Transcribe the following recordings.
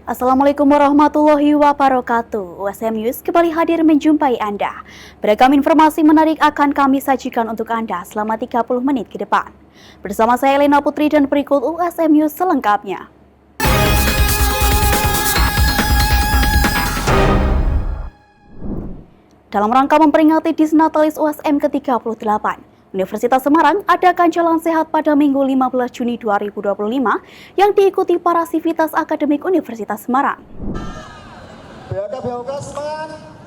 Assalamualaikum warahmatullahi wabarakatuh. USM News kembali hadir menjumpai Anda. Beragam informasi menarik akan kami sajikan untuk Anda selama 30 menit ke depan. Bersama saya Elena Putri dan berikut USM News selengkapnya. Dalam rangka memperingati Disnatalis USM ke-38, Universitas Semarang adakan Jalan Sehat pada Minggu 15 Juni 2025 yang diikuti para sivitas akademik Universitas Semarang.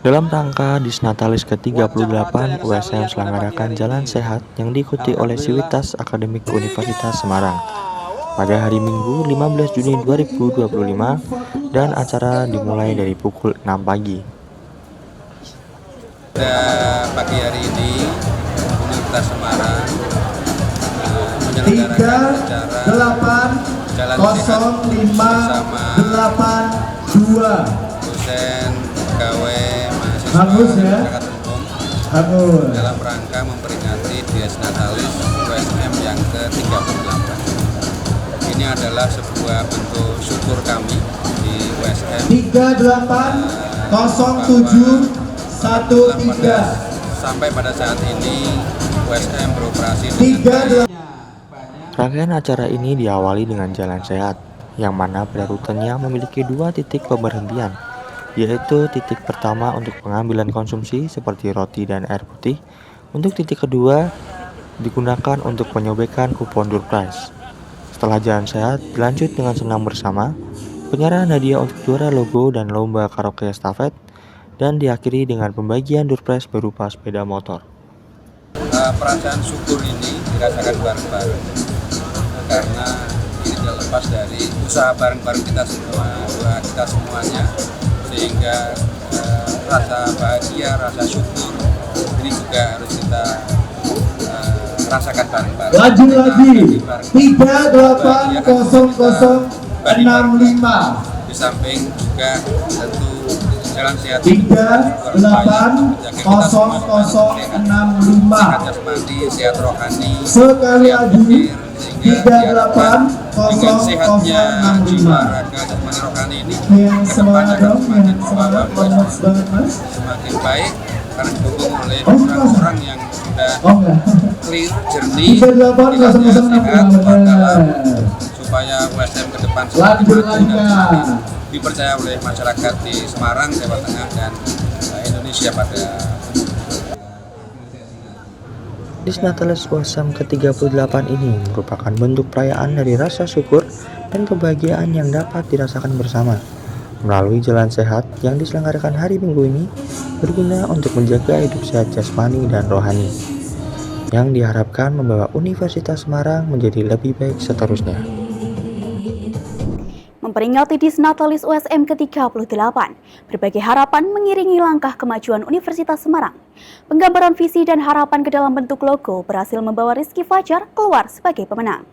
Dalam rangka Disnatalis ke-38, USM selenggarakan Jalan Sehat yang diikuti oleh sivitas akademik Universitas Semarang pada hari Minggu 15 Juni 2025 dan acara dimulai dari pukul 6 pagi. Pada pagi hari ini Universitas Semarang menyelenggarakan acara Jalan Sehat bersama dosen, pegawai, mahasiswa, masyarakat umum dalam rangka memperingati Disnatalis USM yang ke-38. Ini adalah sebuah bentuk syukur kami di USM 380713 sampai pada saat ini USM beroperasi dengan Rangkaian acara ini diawali dengan Jalan Sehat, yang mana pada rutenya memiliki 2 titik pemberhentian, yaitu titik pertama untuk pengambilan konsumsi seperti roti dan air putih. Untuk titik kedua digunakan untuk penyobekan kupon door prize. Setelah Jalan Sehat dilanjut dengan senam bersama, penyerahan hadiah untuk juara logo dan lomba karaoke estafet, dan diakhiri dengan pembagian door prize berupa sepeda motor. Perasaan syukur ini dirasakan bareng-bareng karena ini tidak lepas dari usaha bareng-bareng kita semua, doa kita semuanya, sehingga rasa bahagia, rasa syukur ini juga harus kita rasakan bareng-bareng. Laju lagi 380065. Di samping juga tentu Jalan Sehat 380065. sehat jasmani, sehat rohani, Sekali lagi dengan sehatnya jiwa, raga, jasmani, rohani ini yang semangat dong, yang semangat banget mas. semakin baik karena didukung oleh orang-orang yang sudah clear, jernih, pikirannya sehat, berdalam, supaya USM ke depan semakin maju dan dipercaya oleh masyarakat di Semarang, Jawa Tengah, dan Indonesia pada Disnatalis USM ke-38 ini merupakan bentuk perayaan dari rasa syukur dan kebahagiaan yang dapat dirasakan bersama. Melalui Jalan Sehat yang diselenggarakan hari Minggu ini berguna untuk menjaga hidup sehat jasmani dan rohani, yang diharapkan membawa Universitas Semarang menjadi lebih baik seterusnya. Memperingati Disnatalis USM ke-38, berbagai harapan mengiringi langkah kemajuan Universitas Semarang. Penggambaran visi dan harapan ke dalam bentuk logo berhasil membawa Rizky Fajar keluar sebagai pemenang.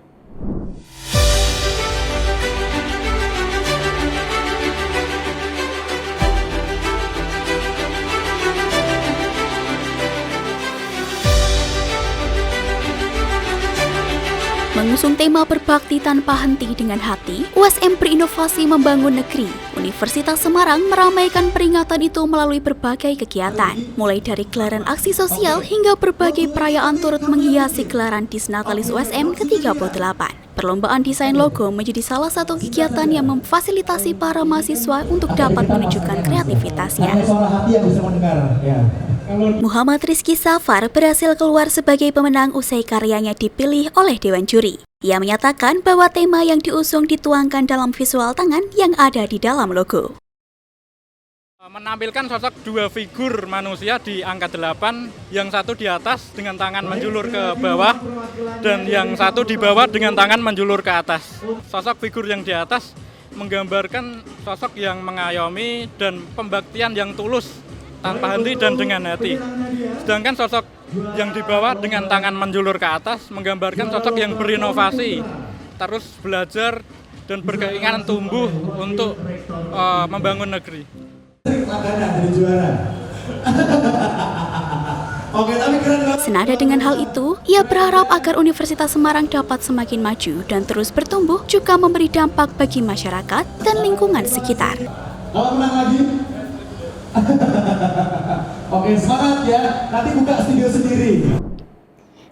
Mengusung tema berbakti tanpa henti dengan hati, USM berinovasi membangun negeri. Universitas Semarang meramaikan peringatan itu melalui berbagai kegiatan, mulai dari gelaran aksi sosial hingga berbagai perayaan turut menghiasi gelaran Disnatalis USM ke-38. Perlombaan desain logo menjadi salah satu kegiatan yang memfasilitasi para mahasiswa untuk dapat menunjukkan kreativitasnya. Muhammad Rizky Safar berhasil keluar sebagai pemenang usai karyanya dipilih oleh Dewan Juri. Ia menyatakan bahwa tema yang diusung dituangkan dalam visual tangan yang ada di dalam logo. Menampilkan sosok 2 figur manusia di angka 8, yang satu di atas dengan tangan menjulur ke bawah, dan yang satu di bawah dengan tangan menjulur ke atas. Sosok figur yang di atas menggambarkan sosok yang mengayomi dan pembaktian yang tulus, tanpa henti dan dengan hati. Sedangkan sosok yang di bawah dengan tangan menjulur ke atas menggambarkan sosok yang berinovasi, terus belajar dan berkeinginan tumbuh untuk membangun negeri. Oke, tapi keren. Senada dengan hal itu, ia berharap agar Universitas Semarang dapat semakin maju dan terus bertumbuh juga memberi dampak bagi masyarakat dan lingkungan sekitar. Kalau menang lagi. Oke, semangat ya. Nanti buka studio sendiri.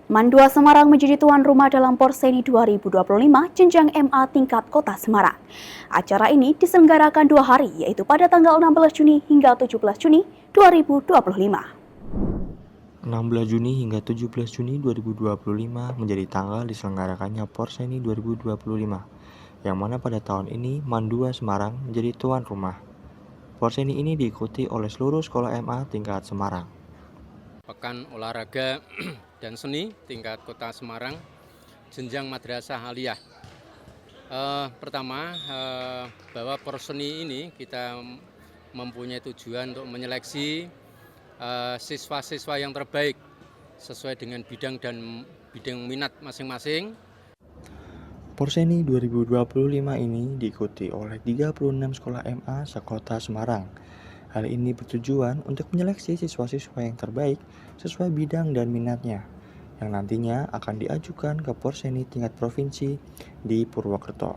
MAN 2 Semarang menjadi tuan rumah dalam Porseni 2025 jenjang MA tingkat Kota Semarang. Acara ini diselenggarakan 2 hari, yaitu pada tanggal 16 Juni hingga 17 Juni 2025. 16 Juni hingga 17 Juni 2025 menjadi tanggal diselenggarakannya Porseni 2025, yang mana pada tahun ini MAN 2 Semarang menjadi tuan rumah. Porseni ini diikuti oleh seluruh sekolah MA tingkat Semarang. Pekan Olahraga dan Seni tingkat Kota Semarang, jenjang Madrasah Aliyah. Pertama, bahwa Porseni ini kita mempunyai tujuan untuk menyeleksi siswa-siswa yang terbaik sesuai dengan bidang dan bidang minat masing-masing. Porseni 2025 ini diikuti oleh 36 sekolah MA sekota Semarang. Hal ini bertujuan untuk menyeleksi siswa-siswa yang terbaik sesuai bidang dan minatnya, yang nantinya akan diajukan ke Porseni tingkat provinsi di Purwokerto.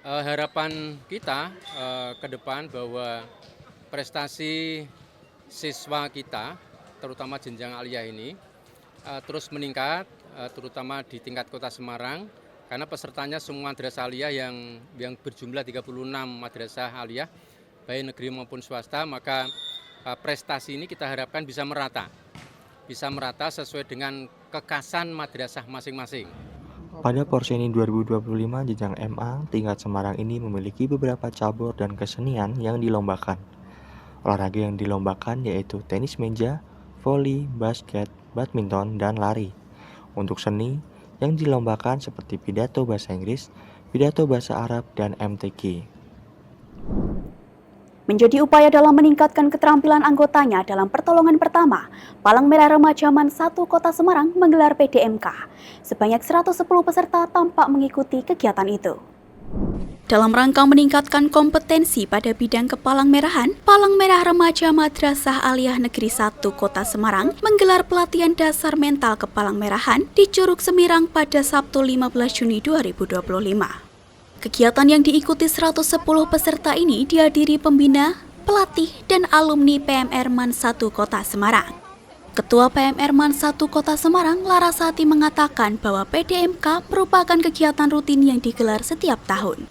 Harapan kita ke depan bahwa prestasi siswa kita, terutama jenjang aliyah ini, terus meningkat, terutama di tingkat Kota Semarang, karena pesertanya semua madrasah aliyah yang berjumlah 36 madrasah aliyah, baik negeri maupun swasta, maka prestasi ini kita harapkan bisa merata sesuai dengan kekasan madrasah masing-masing. Pada Porseni 2025 jenjang MA tingkat Semarang ini memiliki beberapa cabur dan kesenian yang dilombakan. Olahraga yang dilombakan yaitu tenis meja, voli, basket, badminton, dan lari. Untuk seni yang dilombakan seperti pidato bahasa Inggris, pidato bahasa Arab, dan MTQ. Menjadi upaya dalam meningkatkan keterampilan anggotanya dalam pertolongan pertama, Palang Merah Remaja MAN 1 Kota Semarang menggelar PDMK. Sebanyak 110 peserta tampak mengikuti kegiatan itu. Dalam rangka meningkatkan kompetensi pada bidang kepalang merahan, Palang Merah Remaja Madrasah Aliyah Negeri 1 Kota Semarang menggelar pelatihan dasar mental kepalang merahan di Curug Semirang pada Sabtu 15 Juni 2025. Kegiatan yang diikuti 110 peserta ini dihadiri pembina, pelatih, dan alumni PMR MAN 1 Kota Semarang. Ketua PMR MAN 1 Kota Semarang, Larasati, mengatakan bahwa PDMK merupakan kegiatan rutin yang digelar setiap tahun.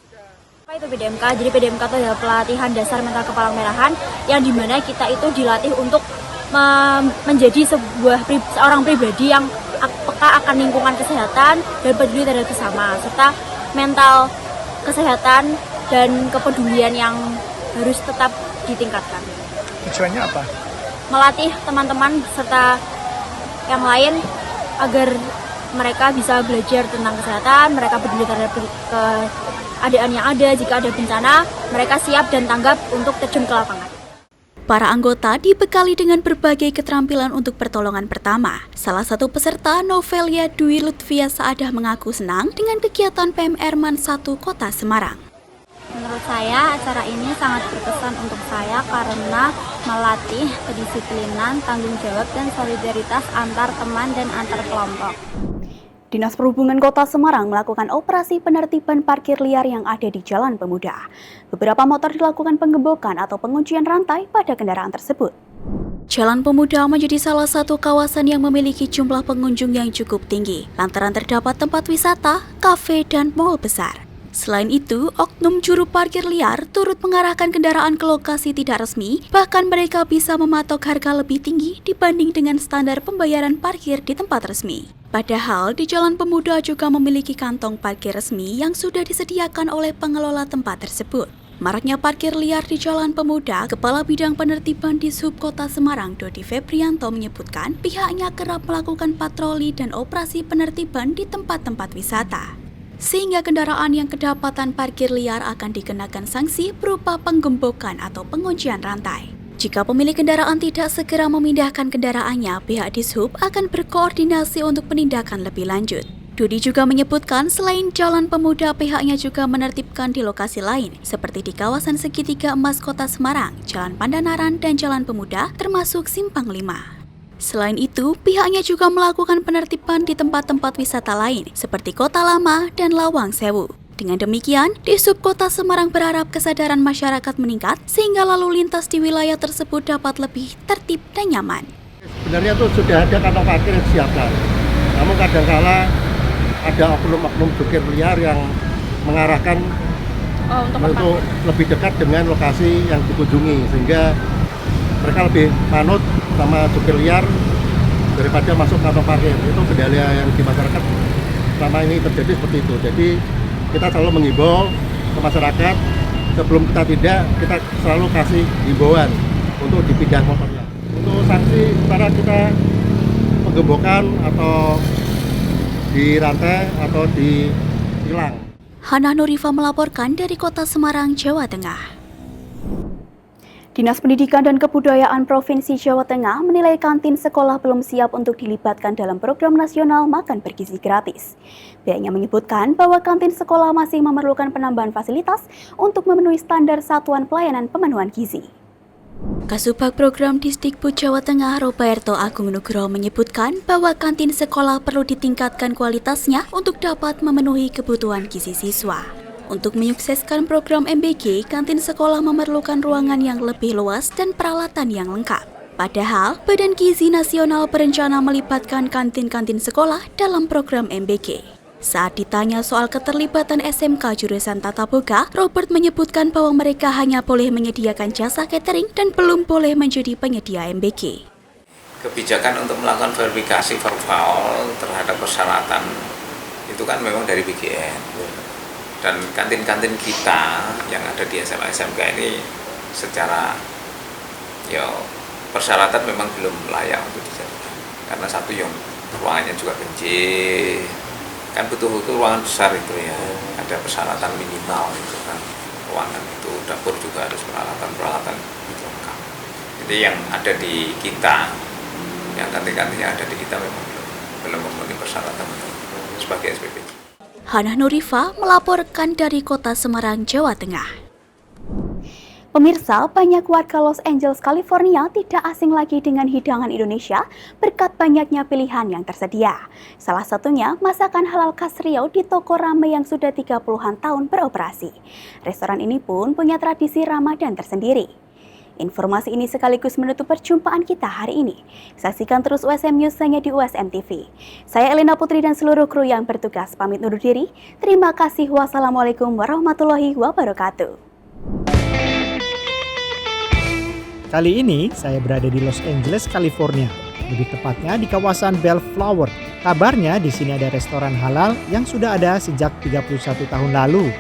Apa itu PDMK? Jadi PDMK itu adalah pelatihan dasar mental kepalang merahan yang dimana kita itu dilatih untuk menjadi seorang pribadi yang peka akan lingkungan kesehatan dan peduli terhadap sesama, serta mental kesehatan dan kepedulian yang harus tetap ditingkatkan. Tujuannya apa? Melatih teman-teman serta yang lain agar mereka bisa belajar tentang kesehatan, mereka peduli terhadap keadaan yang ada. Jika ada bencana, mereka siap dan tanggap untuk terjun ke lapangan. Para anggota dibekali dengan berbagai keterampilan untuk pertolongan pertama. Salah satu peserta, Novelia Dwi Lutfia Saadah, mengaku senang dengan kegiatan PMR MAN 1 Kota Semarang. Menurut saya, acara ini sangat berkesan untuk saya karena melatih kedisiplinan, tanggung jawab, dan solidaritas antar teman dan antar kelompok. Dinas Perhubungan Kota Semarang melakukan operasi penertiban parkir liar yang ada di Jalan Pemuda. Beberapa motor dilakukan penggembokan atau penguncian rantai pada kendaraan tersebut. Jalan Pemuda menjadi salah satu kawasan yang memiliki jumlah pengunjung yang cukup tinggi, lantaran terdapat tempat wisata, kafe, dan mal besar. Selain itu, oknum juru parkir liar turut mengarahkan kendaraan ke lokasi tidak resmi, bahkan mereka bisa mematok harga lebih tinggi dibanding dengan standar pembayaran parkir di tempat resmi. Padahal di Jalan Pemuda juga memiliki kantong parkir resmi yang sudah disediakan oleh pengelola tempat tersebut. Maraknya parkir liar di Jalan Pemuda, Kepala Bidang Penertiban Dishub Kota Semarang, Dodi Febrianto, menyebutkan pihaknya kerap melakukan patroli dan operasi penertiban di tempat-tempat wisata. Sehingga kendaraan yang kedapatan parkir liar akan dikenakan sanksi berupa penggembokan atau penguncian rantai. Jika pemilik kendaraan tidak segera memindahkan kendaraannya, pihak Dishub akan berkoordinasi untuk penindakan lebih lanjut. Dodi juga menyebutkan selain Jalan Pemuda, pihaknya juga menertibkan di lokasi lain, seperti di kawasan Segitiga Emas Kota Semarang, Jalan Pandanaran, dan Jalan Pemuda, termasuk Simpang 5. Selain itu, pihaknya juga melakukan penertiban di tempat-tempat wisata lain seperti Kota Lama dan Lawang Sewu. Dengan demikian, di Subkota Semarang berharap kesadaran masyarakat meningkat sehingga lalu lintas di wilayah tersebut dapat lebih tertib dan nyaman. Sebenarnya itu sudah ada kantong parkir yang disiapkan. Namun kadangkala ada oknum-oknum jokir liar yang mengarahkan untuk lebih dekat dengan lokasi yang dikunjungi, sehingga mereka lebih manut sama jokir liar daripada masuk kantong parkir. Itu kendala yang di masyarakat selama ini terjadi seperti itu. Jadi kita selalu menghimbau ke masyarakat, sebelum kita tidak, kita selalu kasih himbauan untuk dipindah motornya. Untuk sanksi, cara kita penggembokan atau dirantai atau ditilang. Hana Nurifa melaporkan dari Kota Semarang, Jawa Tengah. Dinas Pendidikan dan Kebudayaan Provinsi Jawa Tengah menilai kantin sekolah belum siap untuk dilibatkan dalam program nasional makan bergizi gratis. Pihaknya menyebutkan bahwa kantin sekolah masih memerlukan penambahan fasilitas untuk memenuhi standar Satuan Pelayanan Pemenuhan Gizi. Kasubag Program Disdikbud Jawa Tengah Roberto Agung Nugroho menyebutkan bahwa kantin sekolah perlu ditingkatkan kualitasnya untuk dapat memenuhi kebutuhan gizi siswa. Untuk menyukseskan program MBG, kantin sekolah memerlukan ruangan yang lebih luas dan peralatan yang lengkap. Padahal, Badan Gizi Nasional berencana melibatkan kantin-kantin sekolah dalam program MBG. Saat ditanya soal keterlibatan SMK jurusan Tata Boga, Robert menyebutkan bahwa mereka hanya boleh menyediakan jasa catering dan belum boleh menjadi penyedia MBG. Kebijakan untuk melakukan verifikasi verbal terhadap persyaratan itu kan memang dari BGN. Dan kantin-kantin kita yang ada di SMA SMK ini secara persyaratan memang belum layak untuk dijadikan. Karena satu yang ruangannya juga kecil, kan betul-betul ruangan besar itu ya, ada persyaratan minimal itu kan, ruangan itu, dapur juga harus peralatan lengkap. Jadi yang ada di kita, yang kantin-kantin yang ada di kita memang belum memenuhi persyaratan sebagai SPP. Hana Nurifa melaporkan dari Kota Semarang, Jawa Tengah. Pemirsa, banyak warga Los Angeles, California tidak asing lagi dengan hidangan Indonesia berkat banyaknya pilihan yang tersedia. Salah satunya masakan halal khas Riau di toko Rame yang sudah 30-an tahun beroperasi. Restoran ini pun punya tradisi Ramadan tersendiri. Informasi ini sekaligus menutup perjumpaan kita hari ini. Saksikan terus USM News hanya di USM TV. Saya Elena Putri dan seluruh kru yang bertugas pamit undur diri. Terima kasih. Wassalamualaikum warahmatullahi wabarakatuh. Kali ini saya berada di Los Angeles, California. Lebih tepatnya di kawasan Bellflower. Kabarnya di sini ada restoran halal yang sudah ada sejak 31 tahun lalu.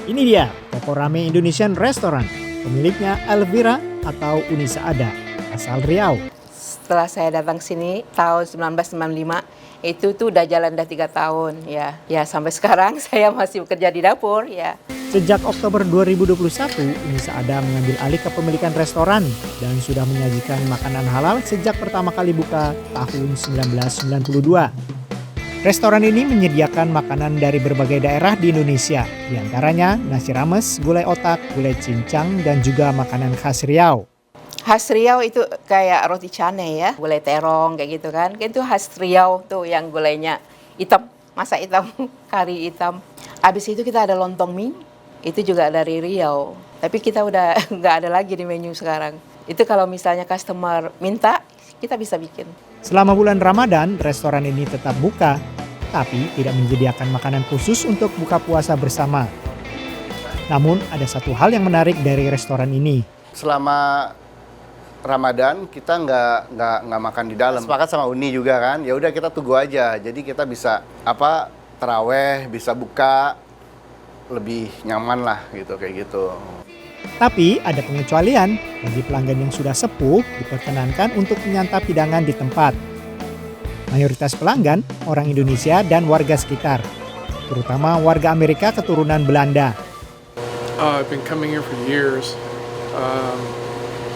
Ini dia, toko Rame Indonesian Restaurant. Pemiliknya Elvira atau Unisa Ada, asal Riau. Setelah saya datang sini tahun 1995, itu tuh udah jalan 3 tahun ya. Ya sampai sekarang saya masih bekerja di dapur ya. Sejak Oktober 2021, Unisa Ada mengambil alih kepemilikan restoran dan sudah menyajikan makanan halal sejak pertama kali buka tahun 1992. Restoran ini menyediakan makanan dari berbagai daerah di Indonesia, di antaranya nasi rames, gulai otak, gulai cincang, dan juga makanan khas Riau. Khas Riau itu kayak roti cane ya, gulai terong kayak gitu kan. Itu khas Riau tuh yang gulainya hitam, masak hitam, kari hitam. Habis itu kita ada lontong mie, itu juga dari Riau. Tapi kita udah nggak ada lagi di menu sekarang. Itu kalau misalnya customer minta, kita bisa bikin. Selama bulan Ramadan, restoran ini tetap buka, tapi tidak menyediakan makanan khusus untuk buka puasa bersama. Namun ada satu hal yang menarik dari restoran ini. Selama Ramadan kita nggak makan di dalam. Sepakat sama Uni juga kan. Ya udah kita tunggu aja. Jadi kita bisa taraweh, bisa buka lebih nyaman lah gitu kayak gitu. Tapi ada pengecualian, bagi pelanggan yang sudah sepuh diperkenankan untuk menyantap hidangan di tempat. Mayoritas pelanggan orang Indonesia dan warga sekitar, terutama warga Amerika keturunan Belanda. I've been coming here for years.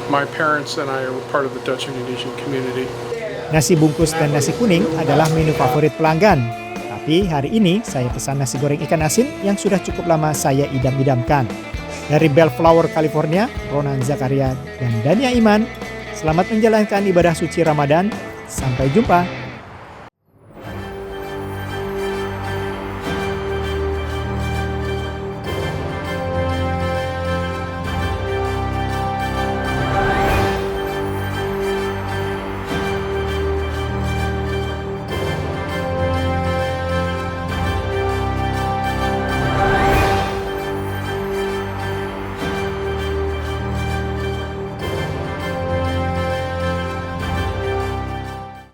My parents and I are part of the Dutch Indonesian community. Nasi bungkus dan nasi kuning adalah menu favorit pelanggan. Tapi hari ini saya pesan nasi goreng ikan asin yang sudah cukup lama saya idam-idamkan. Dari Bellflower, California, Ronan Zakaria dan Dania Iman, Selamat menjalankan ibadah suci Ramadan. Sampai jumpa.